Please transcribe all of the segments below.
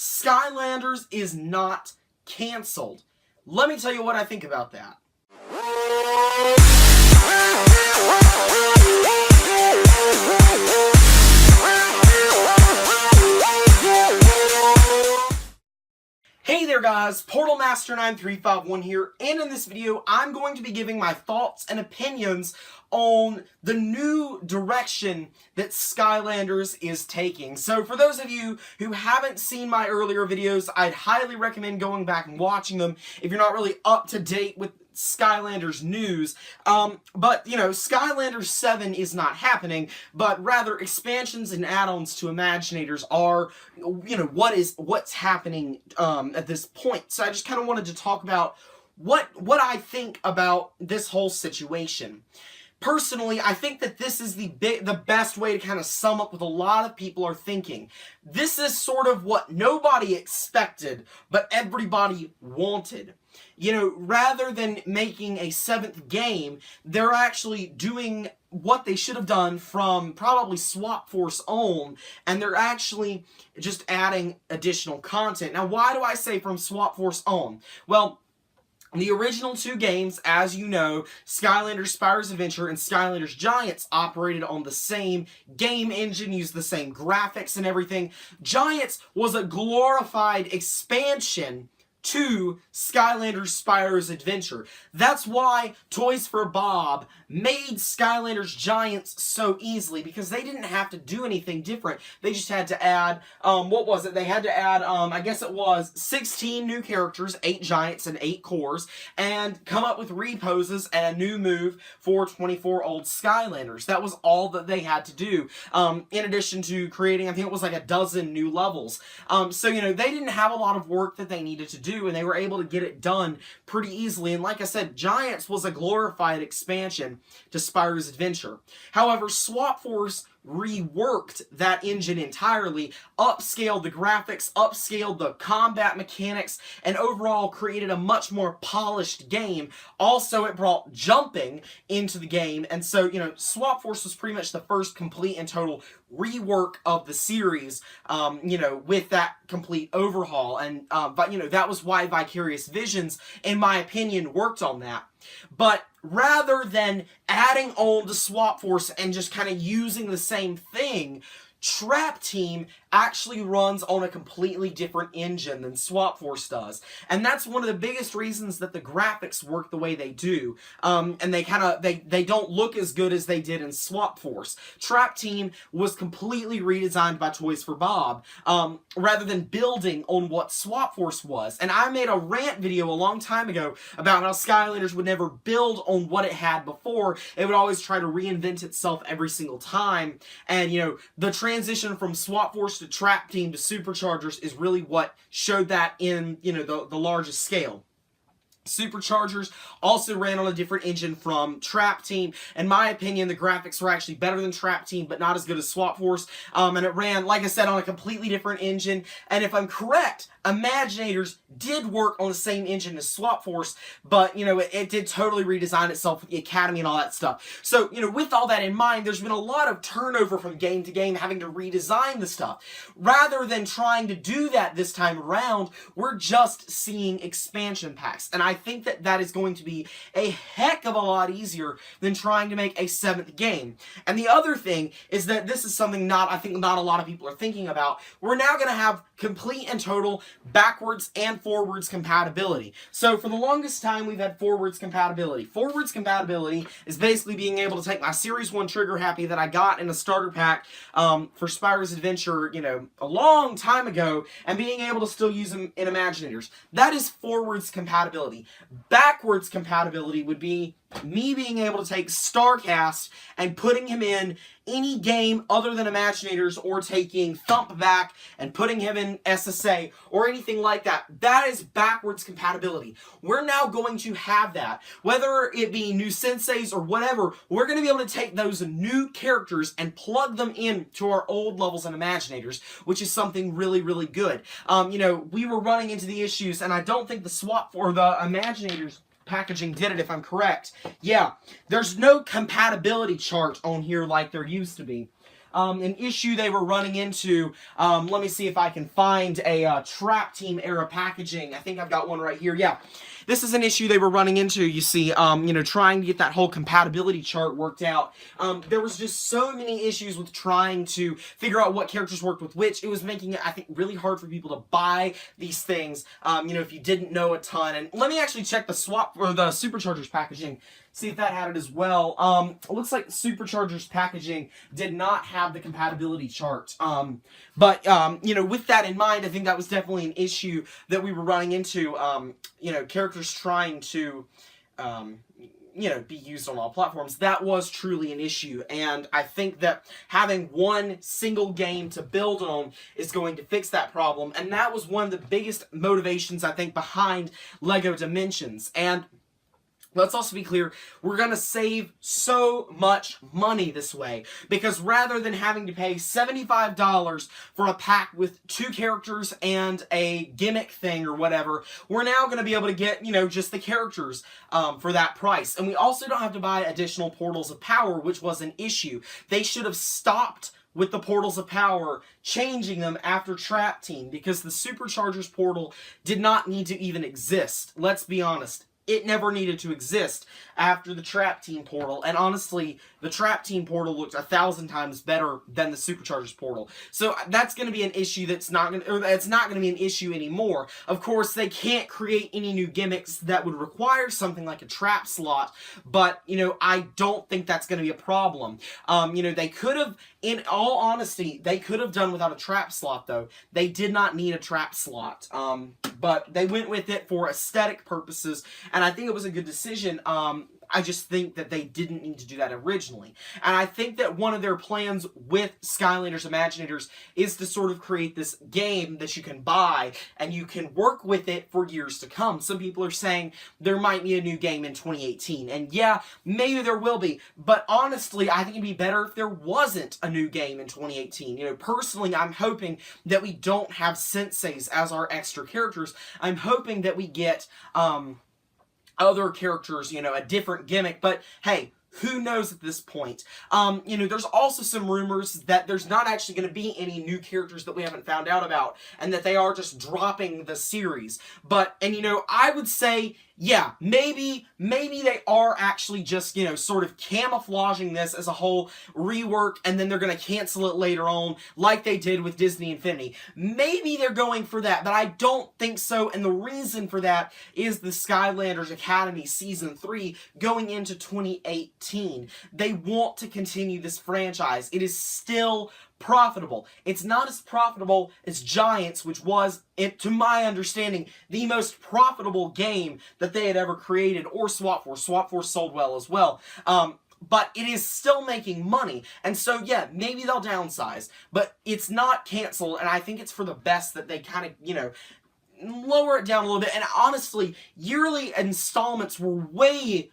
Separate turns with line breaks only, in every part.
Skylanders is not canceled. Let me tell you what I think about that. Hey there guys, PortalMaster9351 here, and in this video I'm going to be giving my thoughts and opinions on the new direction that Skylanders is taking. So for those of you who haven't seen my earlier videos, I'd highly recommend going back and watching them if you're not really up to date with Skylanders news. But you know, Skylanders 7 is not happening, but rather expansions and add-ons to Imaginators are, you know, what's happening at this point. So I just kind of wanted to talk about what I think about this whole situation. Personally, I think that this is the best way to kind of sum up what a lot of people are thinking. This is sort of what nobody expected, but everybody wanted. You know, rather than making a 7th game, they're actually doing what they should have done from probably Swap Force on, and they're actually just adding additional content. Now, why do I say from Swap Force on? Well, the original 2 games, as you know, Skylanders Spyro's Adventure and Skylanders Giants, operated on the same game engine, used the same graphics and everything. Giants was a glorified expansion to Skylanders Spyro's Adventure. That's why Toys for Bob made Skylanders Giants so easily, because they didn't have to do anything different. They just had to add, what was it? They had to add, I guess it was 16 new characters, 8 Giants and 8 cores, and come up with reposes and a new move for 24 old Skylanders. That was all that they had to do, in addition to creating, I think it was like a dozen new levels. So, you know, they didn't have a lot of work that they needed to do, and they were able to get it done pretty easily. And like I said, Giants was a glorified expansion to Spyro's Adventure. However, Swap Force reworked that engine entirely, upscaled the graphics, upscaled the combat mechanics, and overall created a much more polished game. Also, it brought jumping into the game, and so, you know, Swap Force was pretty much the first complete and total rework of the series, you know, with that complete overhaul. And, but, you know, that was why Vicarious Visions, in my opinion, worked on that. But rather than adding on to Swap Force and just kind of using the same thing, Trap Team actually runs on a completely different engine than Swap Force does. And that's one of the biggest reasons that the graphics work the way they do. And they don't look as good as they did in Swap Force. Trap Team was completely redesigned by Toys for Bob, rather than building on what Swap Force was. And I made a rant video a long time ago about how Skylanders would never build on what it had before. It would always try to reinvent itself every single time. And, you know, the transition from Swap Force to Trap Team to Superchargers is really what showed that in, you know, the largest scale. Superchargers also ran on a different engine from Trap Team. In my opinion, the graphics were actually better than Trap Team, but not as good as Swap Force. And it ran, like I said, on a completely different engine. And if I'm correct, Imaginators did work on the same engine as Swap Force, but, you know, it did totally redesign itself with the Academy and all that stuff. So, you know, with all that in mind, there's been a lot of turnover from game to game, having to redesign the stuff. Rather than trying to do that this time around, we're just seeing expansion packs. And I think that that is going to be a heck of a lot easier than trying to make a 7th game. And the other thing is that this is something I think not a lot of people are thinking about. We're now going to have complete and total backwards and forwards compatibility. So for the longest time, we've had forwards compatibility. Forwards compatibility is basically being able to take my Series 1 Trigger Happy that I got in a starter pack for Spyro's Adventure, you know, a long time ago, and being able to still use them in Imaginators. That is forwards compatibility. Backwards compatibility would be me being able to take Starcast and putting him in any game other than Imaginators, or taking Thump back and putting him in SSA or anything like that. That is backwards compatibility. We're now going to have that. Whether it be new senseis or whatever, we're going to be able to take those new characters and plug them in to our old levels in Imaginators, which is something really, really good. You know, we were running into the issues, and I don't think the swap for the Imaginators packaging did it, if I'm correct. Yeah, there's no compatibility chart on here like there used to be. an issue they were running into. Let me see if I can find a Trap Team era packaging. I think I've got one right here. Yeah. This is an issue they were running into, you see, you know, trying to get that whole compatibility chart worked out. There was just so many issues with trying to figure out what characters worked with which. It was making it, I think, really hard for people to buy these things, you know, if you didn't know a ton. And let me actually check the swap, or the Superchargers packaging, see if that had it as well. It looks like the Superchargers packaging did not have the compatibility chart. But you know, with that in mind, I think that was definitely an issue that we were running into. You know, characters trying to, you know, be used on all platforms. That was truly an issue, and I think that having one single game to build on is going to fix that problem, and that was one of the biggest motivations, I think, behind LEGO Dimensions. And let's also be clear, we're going to save so much money this way, because rather than having to pay $75 for a pack with 2 characters and a gimmick thing or whatever, we're now going to be able to get, you know, just the characters for that price. And we also don't have to buy additional Portals of Power, which was an issue. They should have stopped with the Portals of Power, changing them after Trap Team, because the Superchargers portal did not need to even exist. Let's be honest. It never needed to exist after the Trap Team portal, and honestly, the Trap Team portal looked 1,000 times better than the Superchargers portal. So that's going to be an issue that's not going to, or it's not going to be an issue anymore. Of course, they can't create any new gimmicks that would require something like a trap slot, but, you know, I don't think that's going to be a problem. You know, they could have, in all honesty, they could have done without a trap slot, though. They did not need a trap slot, but they went with it for aesthetic purposes, and I think it was a good decision. I just think that they didn't need to do that originally. And I think that one of their plans with Skylanders Imaginators is to sort of create this game that you can buy and you can work with it for years to come. Some people are saying there might be a new game in 2018. And yeah, maybe there will be. But honestly, I think it'd be better if there wasn't a new game in 2018. You know, personally, I'm hoping that we don't have senseis as our extra characters. I'm hoping that we get other characters, you know, a different gimmick, but hey, who knows at this point? You know, there's also some rumors that there's not actually going to be any new characters that we haven't found out about, and that they are just dropping the series. But, and you know, I would say, yeah, maybe they are actually just, you know, sort of camouflaging this as a whole rework, and then they're going to cancel it later on, like they did with Disney Infinity. Maybe they're going for that, but I don't think so, and the reason for that is the Skylanders Academy Season 3 going into 2018. They want to continue this franchise. It is still profitable. It's not as profitable as Giants, which was, to my understanding, the most profitable game that they had ever created, or Swap Force. Swap Force sold well as well. But it is still making money. And so, yeah, maybe they'll downsize. But it's not canceled, and I think it's for the best that they kind of, you know, lower it down a little bit. And honestly, yearly installments were way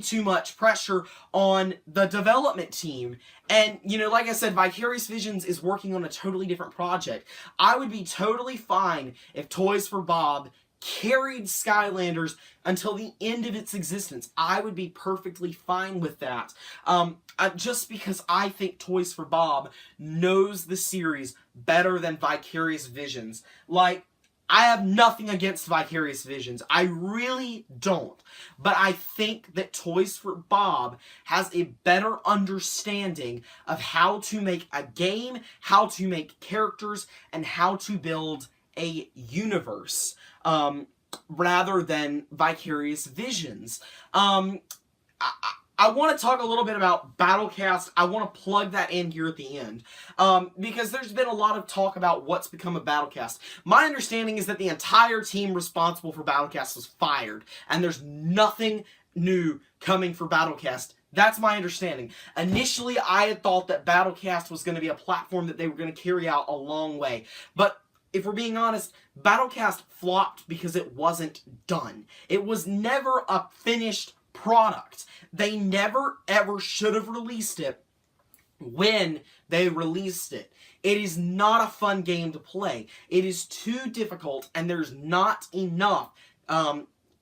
too much pressure on the development team. And, you know, like I said, Vicarious Visions is working on a totally different project. I would be totally fine if Toys for Bob carried Skylanders until the end of its existence. I would be perfectly fine with that. Just because I think Toys for Bob knows the series better than Vicarious Visions. Like, I have nothing against Vicarious Visions. I really don't. But I think that Toys for Bob has a better understanding of how to make a game, how to make characters, and how to build a universe, rather than Vicarious Visions. I want to talk a little bit about Battlecast. I want to plug that in here at the end, because there's been a lot of talk about what's become of Battlecast. My understanding is that the entire team responsible for Battlecast was fired, and there's nothing new coming for Battlecast. That's my understanding. Initially, I had thought that Battlecast was going to be a platform that they were going to carry out a long way, but if we're being honest, Battlecast flopped because it wasn't done. It was never a finished product. They never ever should have released it when they released it. It is not a fun game to play. It is too difficult, and there's not enough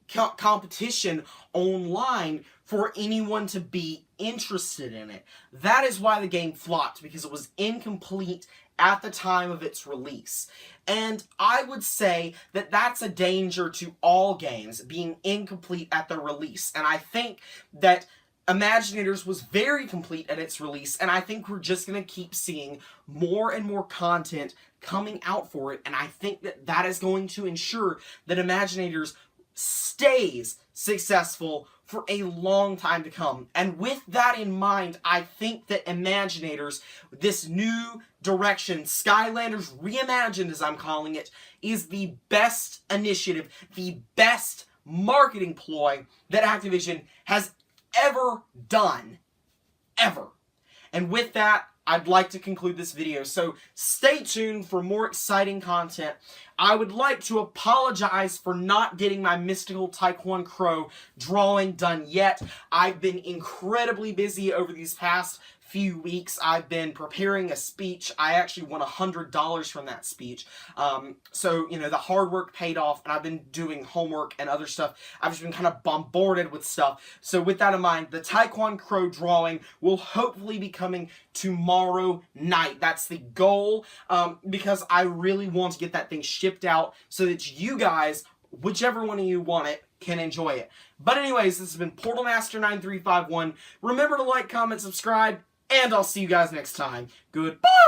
competition online for anyone to be interested in it. That is why the game flopped, because it was incomplete at the time of its release. And I would say that that's a danger to all games, being incomplete at the release. And I think that Imaginators was very complete at its release, and I think we're just going to keep seeing more and more content coming out for it, and I think that that is going to ensure that Imaginators stays successful for a long time to come. And with that in mind, I think that Imaginators, this new direction, Skylanders Reimagined as I'm calling it, is the best initiative, the best marketing ploy that Activision has ever done. Ever. And with that, I'd like to conclude this video, so stay tuned for more exciting content. I would like to apologize for not getting my Mystical Taekwon Crow drawing done yet. I've been incredibly busy over these past few weeks. I've been preparing a speech. I actually won $100 from that speech. So, you know, the hard work paid off, and I've been doing homework and other stuff. I've just been kind of bombarded with stuff. So with that in mind, the Taekwon Crow drawing will hopefully be coming tomorrow night. That's the goal, because I really want to get that thing shipped out so that you guys, whichever one of you want it, can enjoy it. But anyways, this has been PortalMaster9351. Remember to like, comment, subscribe, and I'll see you guys next time. Goodbye!